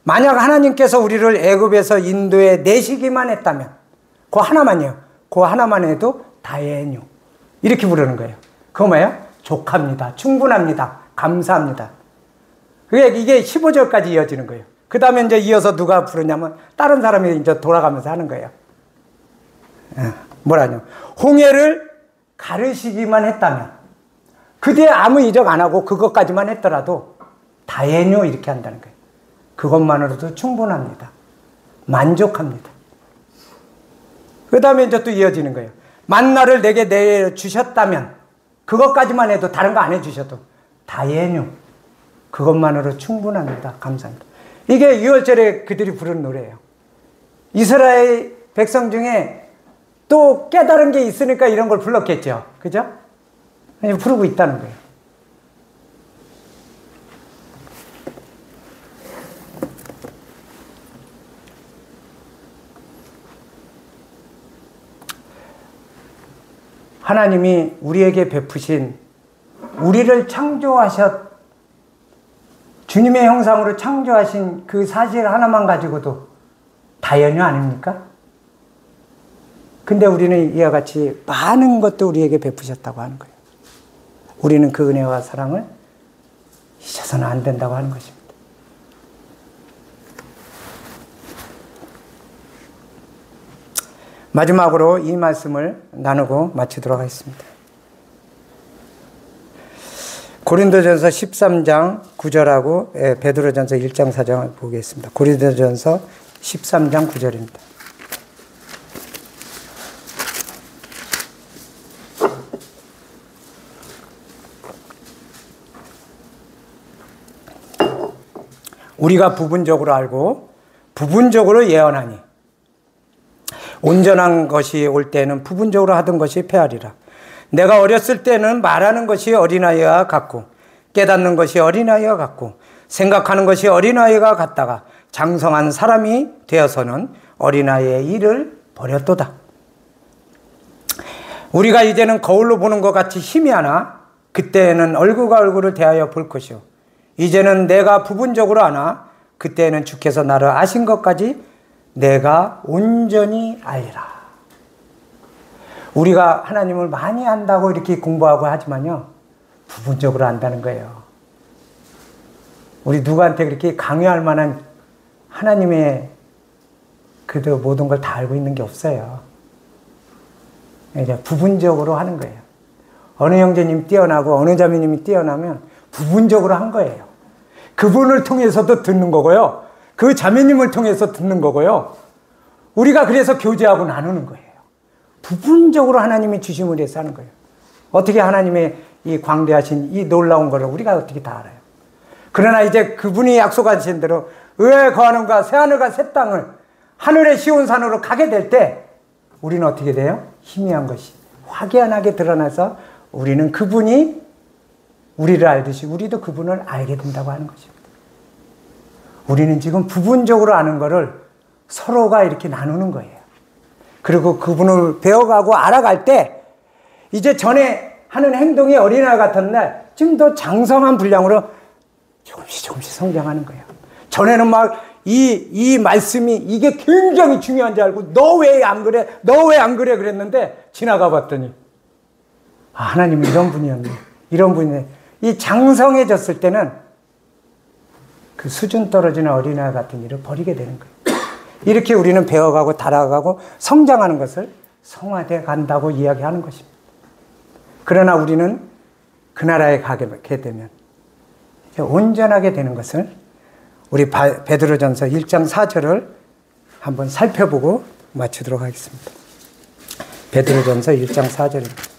만약 하나님께서 우리를 애굽에서 인도에 내시기만 했다면 그 하나만이요. 그 하나만 해도 다예뉴 이렇게 부르는 거예요. 그거 뭐예요? 족합니다. 충분합니다. 감사합니다. 이게 15절까지 이어지는 거예요. 그 다음에 이제 이어서 누가 부르냐면 다른 사람이 이제 돌아가면서 하는 거예요. 뭐라뇨? 홍해를 가르시기만 했다면 그 뒤에 아무 이적 안 하고 그것까지만 했더라도 다예뇨 이렇게 한다는 거예요. 그것만으로도 충분합니다. 만족합니다. 그 다음에 이제 또 이어지는 거예요. 만나를 내게 내주셨다면 그것까지만 해도 다른 거 안 해주셔도 다예뇨 그것만으로 충분합니다. 감사합니다. 이게 6월절에 그들이 부르는 노래예요. 이스라엘 백성 중에 또 깨달은 게 있으니까 이런 걸 불렀겠죠. 그죠? 부르고 있다는 거예요. 하나님이 우리에게 베푸신 우리를 주님의 형상으로 창조하신 그 사실 하나만 가지고도 다연유 아닙니까? 근데 우리는 이와 같이 많은 것도 우리에게 베푸셨다고 하는 거예요. 우리는 그 은혜와 사랑을 잊어서는 안 된다고 하는 것입니다. 마지막으로 이 말씀을 나누고 마치도록 하겠습니다. 고린도전서 13장 9절하고 베드로전서 1장 4장을 보겠습니다. 고린도전서 13장 9절입니다. 우리가 부분적으로 알고 부분적으로 예언하니 온전한 것이 올 때는 부분적으로 하던 것이 패하리라. 내가 어렸을 때는 말하는 것이 어린아이와 같고 깨닫는 것이 어린아이와 같고 생각하는 것이 어린아이가 같다가 장성한 사람이 되어서는 어린아이의 일을 버렸도다. 우리가 이제는 거울로 보는 것 같이 희미하나 그때는 얼굴과 얼굴을 대하여 볼 것이요 이제는 내가 부분적으로 아나 그때는 주께서 나를 아신 것까지 내가 온전히 알리라. 우리가 하나님을 많이 안다고 이렇게 공부하고 하지만요 부분적으로 안다는 거예요. 우리 누구한테 그렇게 강요할 만한 하나님의 그 모든 걸 다 알고 있는 게 없어요. 이제 부분적으로 하는 거예요. 어느 형제님 뛰어나고 어느 자매님이 뛰어나면 부분적으로 한 거예요. 그분을 통해서도 듣는 거고요. 그 자매님을 통해서 듣는 거고요. 우리가 그래서 교제하고 나누는 거예요. 부분적으로 하나님이 주심을 해서 하는 거예요. 어떻게 하나님의 이 광대하신 이 놀라운 거를 우리가 어떻게 다 알아요. 그러나 이제 그분이 약속하신 대로 의에 거하는가 새하늘과 새 땅을 하늘의 시온산으로 가게 될 때 우리는 어떻게 돼요? 희미한 것이 확연하게 드러나서 우리는 그분이 우리를 알듯이 우리도 그분을 알게 된다고 하는 것입니다. 우리는 지금 부분적으로 아는 거를 서로가 이렇게 나누는 거예요. 그리고 그분을 배워가고 알아갈 때 이제 전에 하는 행동이 어린아이 같은 날 좀 더 장성한 분량으로 조금씩 성장하는 거예요. 전에는 막 이 말씀이 이게 굉장히 중요한 줄 알고 너 왜 안 그래? 너 왜 안 그래? 그랬는데 지나가 봤더니 하나님은 이런 분이었네. 이런 분이네. 이 장성해졌을 때는 그 수준 떨어지는 어린아이 같은 일을 버리게 되는 거예요. 이렇게 우리는 배워가고 달아가고 성장하는 것을 성화돼 간다고 이야기하는 것입니다. 그러나 우리는 그 나라에 가게 되면 온전하게 되는 것을 우리 베드로전서 1장 4절을 한번 살펴보고 마치도록 하겠습니다. 베드로전서 1장 4절입니다.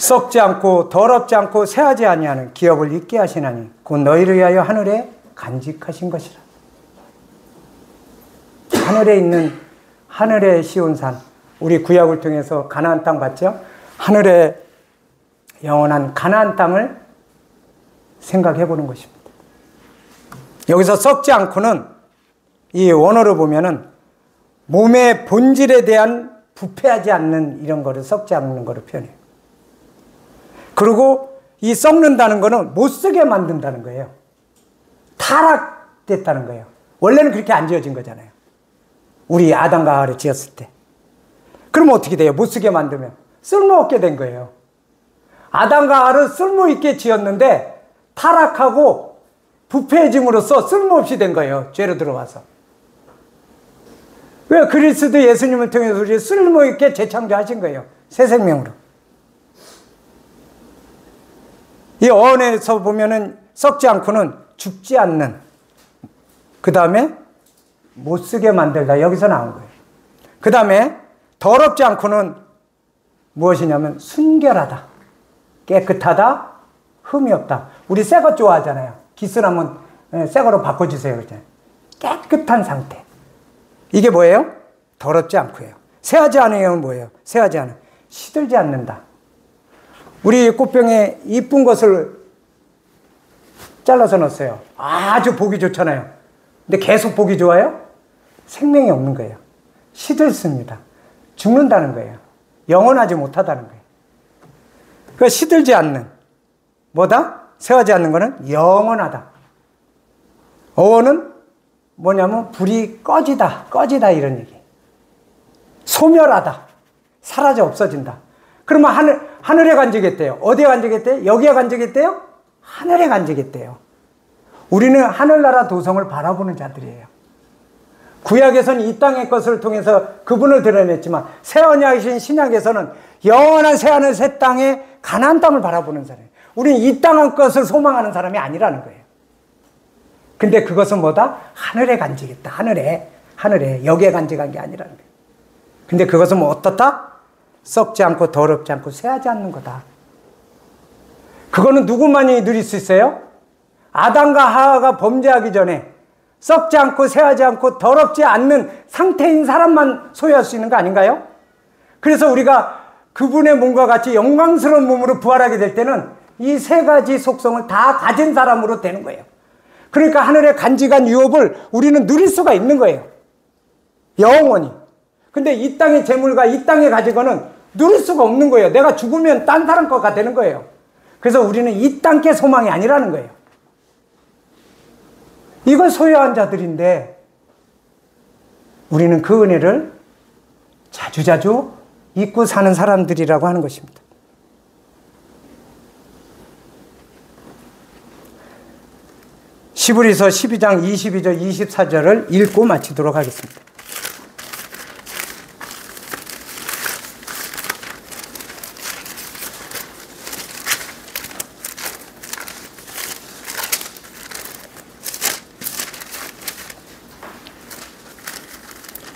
썩지 않고 더럽지 않고 새하지 아니하는 기업을 있게 하시나니 곧 너희를 위하여 하늘에 간직하신 것이라. 하늘에 있는 하늘의 시온산, 우리 구약을 통해서 가나안 땅 봤죠? 하늘의 영원한 가나안 땅을 생각해 보는 것입니다. 여기서 썩지 않고는 이 원어로 보면은 몸의 본질에 대한 부패하지 않는 이런 거를 썩지 않는 거로 표현해요. 그리고 이 썩는다는 거는 못 쓰게 만든다는 거예요. 타락됐다는 거예요. 원래는 그렇게 안 지어진 거잖아요. 우리 아담과 하와를 지었을 때. 그러면 어떻게 돼요? 못 쓰게 만들면 쓸모없게 된 거예요. 아담과 하와를 쓸모있게 지었는데 타락하고 부패해짐으로써 쓸모없이 된 거예요. 죄로 들어와서. 왜? 그리스도 예수님을 통해서 우리 쓸모있게 재창조하신 거예요. 새 생명으로. 이 어원에서 보면은 썩지 않고는 죽지 않는, 그 다음에 못 쓰게 만들다, 여기서 나온 거예요. 그 다음에 더럽지 않고는 무엇이냐면 순결하다, 깨끗하다, 흠이 없다. 우리 새 것 좋아하잖아요. 기스나면 새 거로 바꿔주세요 그러잖아요. 깨끗한 상태. 이게 뭐예요? 더럽지 않고요. 새하지 않으면 뭐예요? 새하지 않아. 시들지 않는다. 우리 꽃병에 이쁜 것을 잘라서 넣었어요. 아주 보기 좋잖아요. 근데 계속 보기 좋아요? 생명이 없는 거예요. 시들습니다. 죽는다는 거예요. 영원하지 못하다는 거예요. 그러니까 시들지 않는, 뭐다? 새하지 않는 거는 영원하다. 어원은 뭐냐면 불이 꺼지다 이런 얘기. 소멸하다. 사라져 없어진다. 그러면 하늘에 간직했대요. 어디에 간직했대요? 여기에 간직했대요? 하늘에 간직했대요. 우리는 하늘나라 도성을 바라보는 자들이에요. 구약에서는 이 땅의 것을 통해서 그분을 드러냈지만 새 언약이신 신약에서는 영원한 새하늘 새 땅에 가나안 땅을 바라보는 사람이에요. 우리는 이 땅의 것을 소망하는 사람이 아니라는 거예요. 근데 그것은 뭐다? 하늘에 간직했다. 하늘에 여기에 간직한 게 아니라는 거예요. 근데 그것은 뭐 어떻다? 썩지 않고 더럽지 않고 새하지 않는 거다. 그거는 누구만이 누릴 수 있어요? 아담과 하와가 범죄하기 전에 썩지 않고 새하지 않고 더럽지 않는 상태인 사람만 소유할 수 있는 거 아닌가요? 그래서 우리가 그분의 몸과 같이 영광스러운 몸으로 부활하게 될 때는 이 세 가지 속성을 다 가진 사람으로 되는 거예요. 그러니까 하늘에 간직한 유업을 우리는 누릴 수가 있는 거예요. 영원히. 근데 이 땅의 재물과 이 땅의 가지고는 누릴 수가 없는 거예요. 내가 죽으면 딴 사람 거가 되는 거예요. 그래서 우리는 이 땅의 소망이 아니라는 거예요. 이걸 소유한 자들인데 우리는 그 은혜를 자주자주 잊고 사는 사람들이라고 하는 것입니다. 시브리서 12장 22절 24절을 읽고 마치도록 하겠습니다.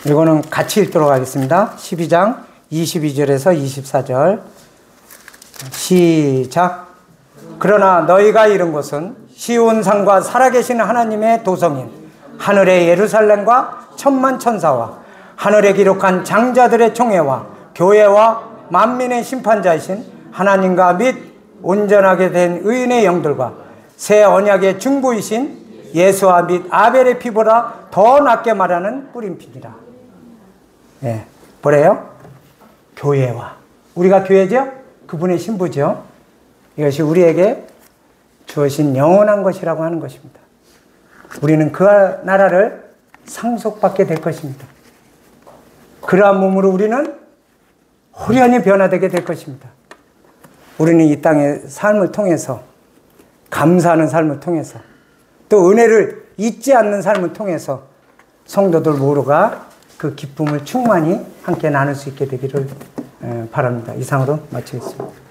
이거는 같이 읽도록 하겠습니다. 12장 22절에서 24절 시작. 그러나 너희가 이룬 것은 시온산과 살아계신 하나님의 도성인 하늘의 예루살렘과 천만 천사와 하늘에 기록한 장자들의 총회와 교회와 만민의 심판자이신 하나님과 및 온전하게 된 의인의 영들과 새 언약의 중보이신 예수와 및 아벨의 피보다 더 낫게 말하는 뿌림피니라. 예, 뭐래요? 교회와. 우리가 교회죠? 그분의 신부죠? 이것이 우리에게 주어진 영원한 것이라고 하는 것입니다. 우리는 그 나라를 상속받게 될 것입니다. 그러한 몸으로 우리는 호련히 변화되게 될 것입니다. 우리는 이 땅의 삶을 통해서, 감사하는 삶을 통해서, 또 은혜를 잊지 않는 삶을 통해서 성도들 모두가 그 기쁨을 충만히 함께 나눌 수 있게 되기를 바랍니다. 이상으로 마치겠습니다.